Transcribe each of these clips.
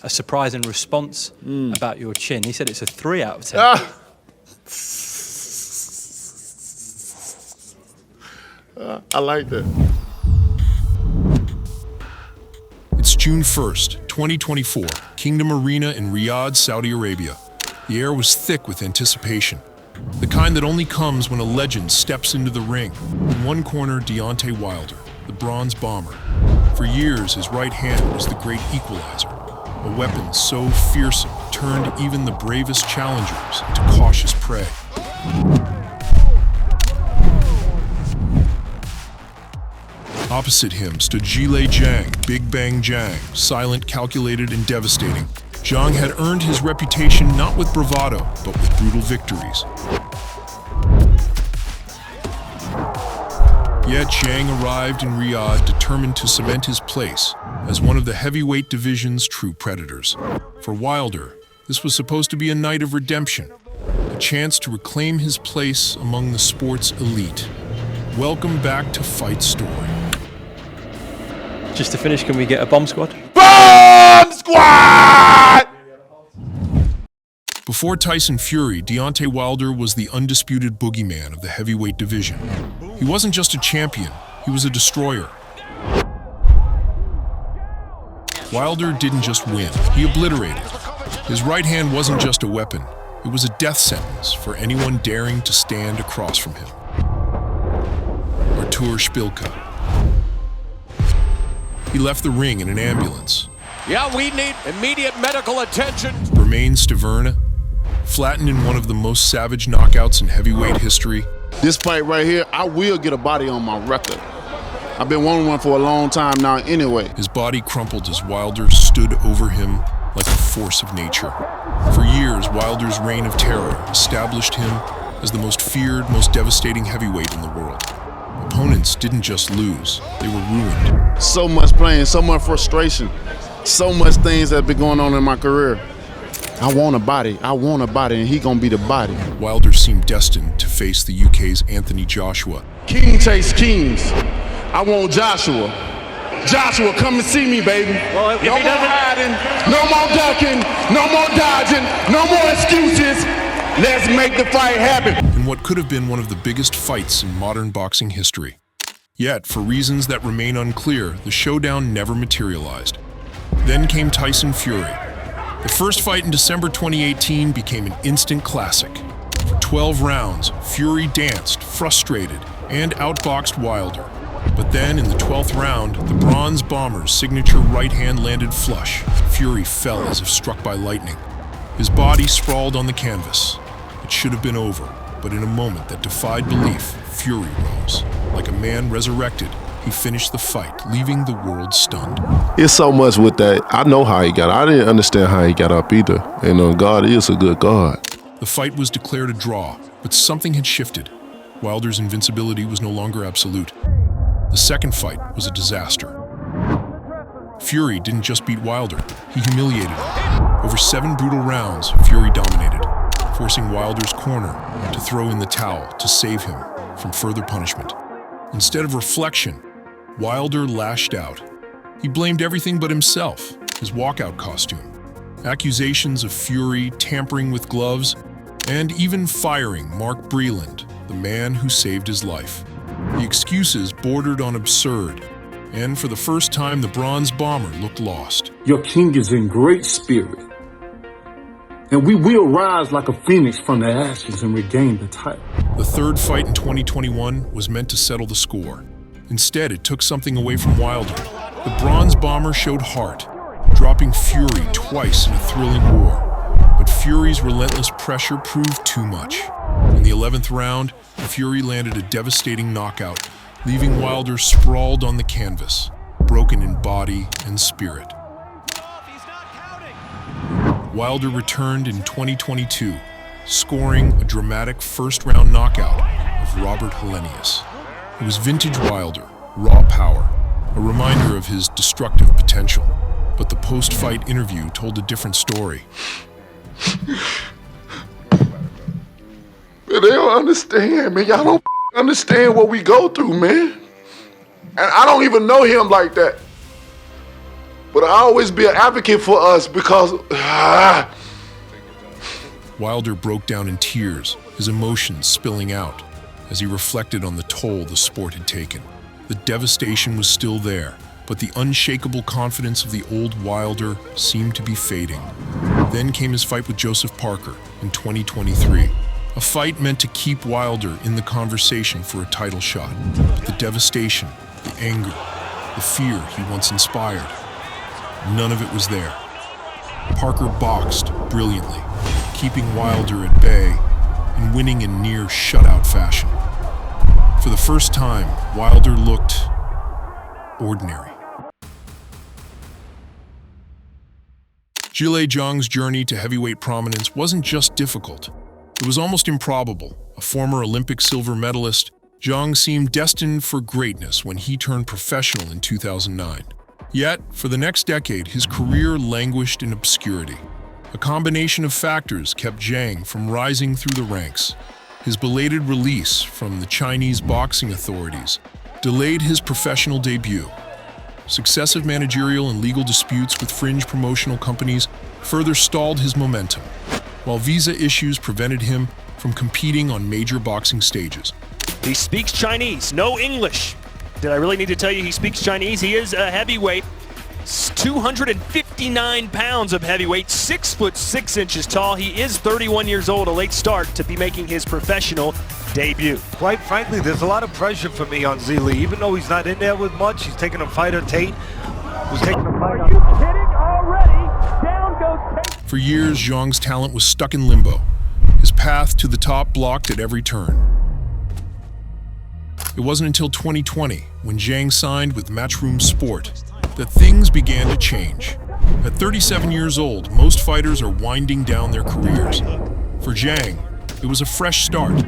a surprising response about your chin. He said it's a 3 out of 10. I like that. It's June 1st, 2024, Kingdom Arena in Riyadh, Saudi Arabia. The air was thick with anticipation, the kind that only comes when a legend steps into the ring. In one corner, Deontay Wilder, the bronze bomber. For years, his right hand was the great equalizer, a weapon so fearsome it turned even the bravest challengers into cautious prey. Opposite him stood Zhilei Zhang, Big Bang Zhang, silent, calculated, and devastating. Zhang had earned his reputation not with bravado, but with brutal victories. Yet Zhang arrived in Riyadh determined to cement his place as one of the heavyweight division's true predators. For Wilder, this was supposed to be a night of redemption, a chance to reclaim his place among the sport's elite. Welcome back to Fight Story. Just to finish, can we get a bomb squad? Bomb squad! Before Tyson Fury, Deontay Wilder was the undisputed boogeyman of the heavyweight division. He wasn't just a champion, he was a destroyer. Wilder didn't just win, he obliterated. His right hand wasn't just a weapon, it was a death sentence for anyone daring to stand across from him. Artur Szpilka. He left the ring in an ambulance. Yeah, we need immediate medical attention. Romain Staverna, flattened in one of the most savage knockouts in heavyweight history. This fight right here, I will get a body on my record. I've been wanting one for a long time now anyway. His body crumpled as Wilder stood over him like a force of nature. For years, Wilder's reign of terror established him as the most feared, most devastating heavyweight in the world. Opponents didn't just lose, they were ruined. So much pain, so much frustration, so much things that have been going on in my career. I want a body, and he gonna be the body. Wilder seemed destined to face the UK's Anthony Joshua. King chase kings. I want Joshua. Joshua, come and see me, baby. Well, no more hiding, no more ducking, no more dodging, no more excuses. Let's make the fight happen. In what could have been one of the biggest fights in modern boxing history. Yet, for reasons that remain unclear, the showdown never materialized. Then came Tyson Fury. The first fight in December 2018 became an instant classic. For 12 rounds, Fury danced, frustrated, and outboxed Wilder. But then, in the 12th round, the Bronze Bomber's signature right hand landed flush. Fury fell as if struck by lightning. His body sprawled on the canvas. It should have been over, but in a moment that defied belief, Fury rose. Like a man resurrected, he finished the fight, leaving the world stunned. It's so much with that. I know how he got up. I didn't understand how he got up either. And God is a good God. The fight was declared a draw, but something had shifted. Wilder's invincibility was no longer absolute. The second fight was a disaster. Fury didn't just beat Wilder, he humiliated him. Over 7 brutal rounds, Fury dominated, forcing Wilder's corner to throw in the towel to save him from further punishment. Instead of reflection, Wilder lashed out. He blamed everything but himself, his walkout costume, accusations of Fury tampering with gloves, and even firing Mark Breland, the man who saved his life. The excuses bordered on absurd, and for the first time, the Bronze Bomber looked lost. Your king is in great spirit, and we will rise like a phoenix from the ashes and regain the title. The third fight in 2021 was meant to settle the score. Instead, it took something away from Wilder. The Bronze Bomber showed heart, dropping Fury twice in a thrilling war. But Fury's relentless pressure proved too much. In the 11th round, Fury landed a devastating knockout, leaving Wilder sprawled on the canvas, broken in body and spirit. Wilder returned in 2022, scoring a dramatic first-round knockout of Robert Helenius. It was vintage Wilder, raw power, a reminder of his destructive potential. But the post-fight interview told a different story. They don't understand, man. Y'all don't understand what we go through, man. And I don't even know him like that. but I always be an advocate for us because Wilder broke down in tears, his emotions spilling out as he reflected on the toll the sport had taken. The devastation was still there, but the unshakable confidence of the old Wilder seemed to be fading. Then came his fight with Joseph Parker in 2023, a fight meant to keep Wilder in the conversation for a title shot. But the devastation, the anger, the fear he once inspired, none of it was there. Parker boxed brilliantly, keeping Wilder at bay and winning in near shutout fashion. For the first time, Wilder looked ordinary. Zhilei Zhang's journey to heavyweight prominence wasn't just difficult. It was almost improbable. A former Olympic silver medalist, Zhang seemed destined for greatness when he turned professional in 2009. Yet, for the next decade, his career languished in obscurity. A combination of factors kept Zhang from rising through the ranks. His belated release from the Chinese boxing authorities delayed his professional debut. Successive managerial and legal disputes with fringe promotional companies further stalled his momentum, while visa issues prevented him from competing on major boxing stages. He speaks Chinese, no English. Did I really need to tell you he speaks Chinese? He is a heavyweight, 259 pounds of heavyweight, 6'6" tall. He is 31 years old, a late start to be making his professional debut. Quite frankly, there's a lot of pressure for me on Zhilei. Even though he's not in there with much, he's taking a fighter Tate. He's taking a fighter. Are you kidding already? Down goes Tate. For years, Zhang's talent was stuck in limbo, his path to the top blocked at every turn. It wasn't until 2020, when Zhang signed with Matchroom Sport, that things began to change. At 37 years old, most fighters are winding down their careers. For Zhang, it was a fresh start.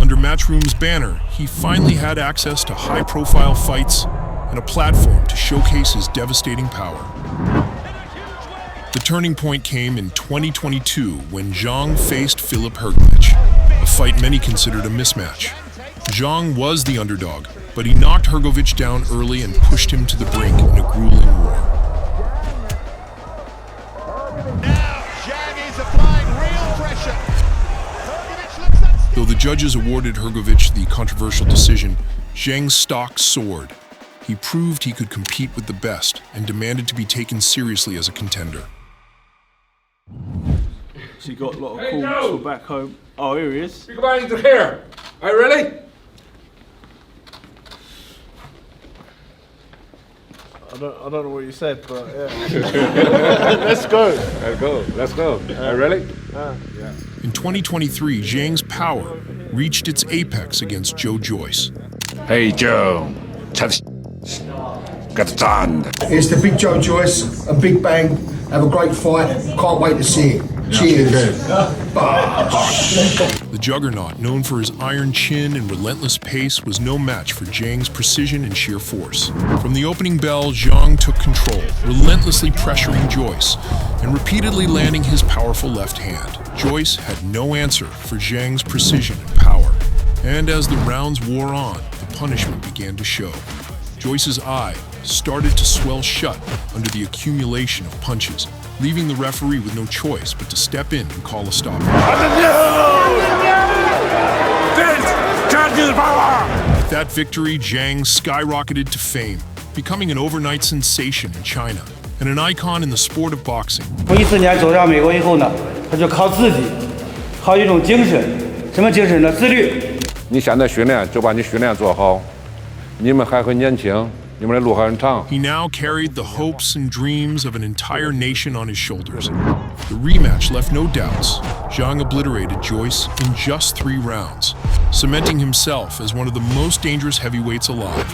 Under Matchroom's banner, he finally had access to high-profile fights and a platform to showcase his devastating power. The turning point came in 2022 when Zhang faced Filip Hrgović, a fight many considered a mismatch. Zhang was the underdog, but he knocked Hrgović down early and pushed him to the brink in a grueling war. Now, Zhang is applying real pressure. Though the judges awarded Hrgović the controversial decision, Zhang's stock soared. He proved he could compete with the best and demanded to be taken seriously as a contender. So you got a lot of calls for back home. Oh, here he is. You're going to here. Are you ready? I don't know what you said, but yeah. Let's go. Let's go. Let's go. Are you ready? Yeah. In 2023, Zhang's power reached its apex against Joe Joyce. Hey Joe, get it done. It's the big Joe Joyce, a big bang, have a great fight, can't wait to see it. Cheers. The juggernaut, known for his iron chin and relentless pace, was no match for Zhang's precision and sheer force. From the opening bell, Zhang took control, relentlessly pressuring Joyce and repeatedly landing his powerful left hand. Joyce had no answer for Zhang's precision and power. And as the rounds wore on, the punishment began to show. Joyce's eye started to swell shut under the accumulation of punches, leaving the referee with no choice but to step in and call a stop. With that victory, Zhang skyrocketed to fame, becoming an overnight sensation in China and an icon in the sport of boxing. 从14年走到美国以后呢，他就靠自己，靠一种精神，什么精神呢？自律。你现在训练就把你训练做好，你们还很年轻。 He now carried the hopes and dreams of an entire nation on his shoulders. The rematch left no doubts. Zhang obliterated Joyce in just 3 rounds, cementing himself as one of the most dangerous heavyweights alive.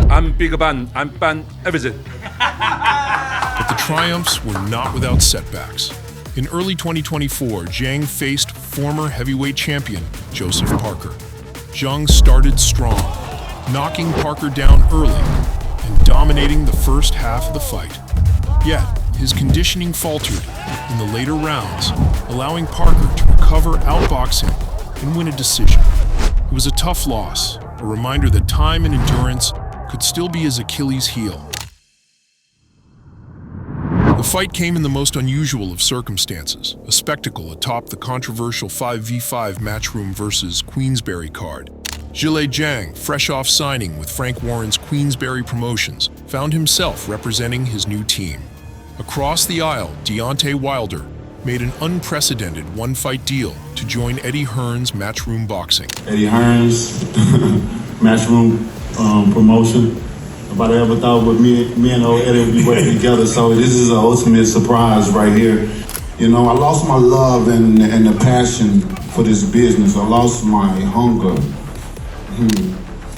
I'm big ban, I'm ban everything. But the triumphs were not without setbacks. In early 2024, Zhang faced former heavyweight champion Joseph Parker. Zhang started strong, knocking Parker down early and dominating the first half of the fight. Yet, his conditioning faltered in the later rounds, allowing Parker to recover, outbox him, and win a decision. It was a tough loss, a reminder that time and endurance could still be his Achilles heel. The fight came in the most unusual of circumstances, a spectacle atop the controversial 5v5 Matchroom vs. Queensberry card. Zhilei Zhang, fresh off signing with Frank Warren's Queensberry Promotions, found himself representing his new team. Across the aisle, Deontay Wilder made an unprecedented one-fight deal to join Eddie Hearn's Matchroom Boxing. Eddie Hearn's Matchroom Promotion. Nobody ever thought with me and old Eddie would be working together, so this is an ultimate surprise right here. You know, I lost my love and the passion for this business. I lost my hunger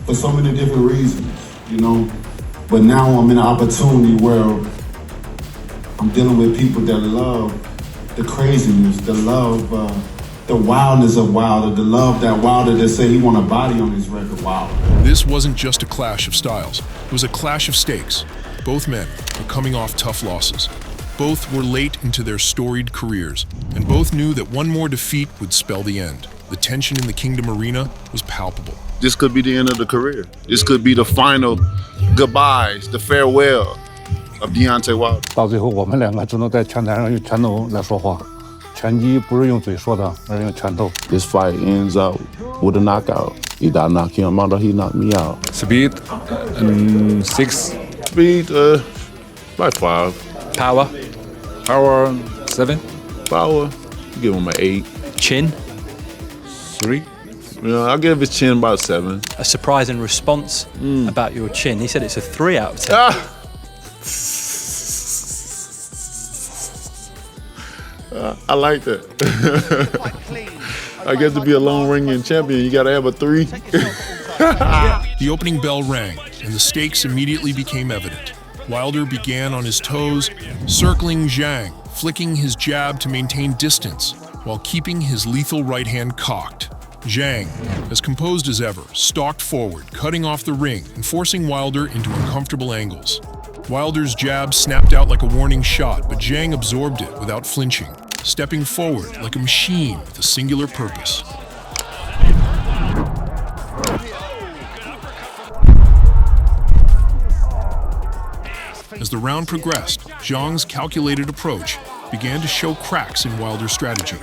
for so many different reasons, you know. But now I'm in an opportunity where I'm dealing with people that love the craziness, the love, the wildness of Wilder, the love that Wilder that say he want a body on his record. Wow. This wasn't just a clash of styles. It was a clash of stakes. Both men were coming off tough losses. Both were late into their storied careers, and both knew that one more defeat would spell the end. The tension in the Kingdom Arena was palpable. This could be the end of the career. This could be the final goodbyes, the farewell of Deontay Wilder. 到最后，我们两个只能在拳台上用拳头来说话。拳击不是用嘴说的，而是用拳头。This fight ends up with a knockout. Either I knock him out or he knock me out. Speed, 6. Speed, like 5. Power. Power, 7. Power, give him an 8. Chin. 3. Yeah, I'll give his chin about 7. A surprising response about your chin. He said it's a 3 out of 10. I like that. I guess to be a long-reigning champion, you gotta have a 3. The opening bell rang, and the stakes immediately became evident. Wilder began on his toes, circling Zhang, flicking his jab to maintain distance, while keeping his lethal right hand cocked. Zhang, as composed as ever, stalked forward, cutting off the ring and forcing Wilder into uncomfortable angles. Wilder's jab snapped out like a warning shot, but Zhang absorbed it without flinching, stepping forward like a machine with a singular purpose. As the round progressed, Zhang's calculated approach began to show cracks in Wilder's strategy.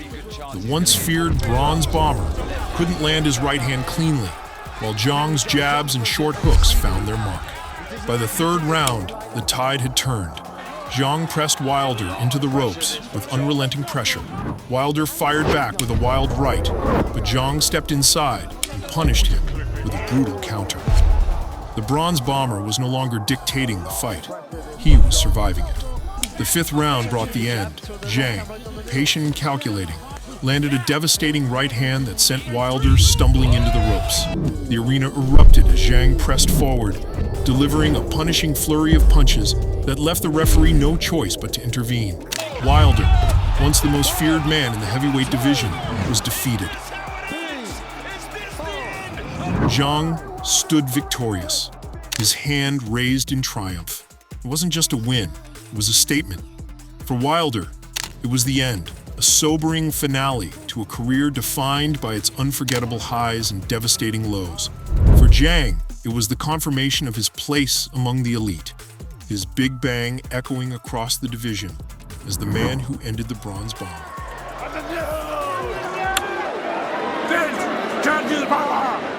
The once feared bronze bomber couldn't land his right hand cleanly, while Zhang's jabs and short hooks found their mark. By the third round, the tide had turned. Zhang pressed Wilder into the ropes with unrelenting pressure. Wilder fired back with a wild right, but Zhang stepped inside and punished him with a brutal counter. The bronze bomber was no longer dictating the fight. He was surviving it. The fifth round brought the end. Zhang, patient and calculating, landed a devastating right hand that sent Wilder stumbling into the ropes. The arena erupted as Zhang pressed forward, delivering a punishing flurry of punches that left the referee no choice but to intervene. Wilder, once the most feared man in the heavyweight division, was defeated. Zhang stood victorious, his hand raised in triumph. It wasn't just a win, it was a statement. For Wilder, it was the end, a sobering finale to a career defined by its unforgettable highs and devastating lows. For Zhang, it was the confirmation of his place among the elite, his big bang echoing across the division as the man who ended the bronze bomber. Can't do the power!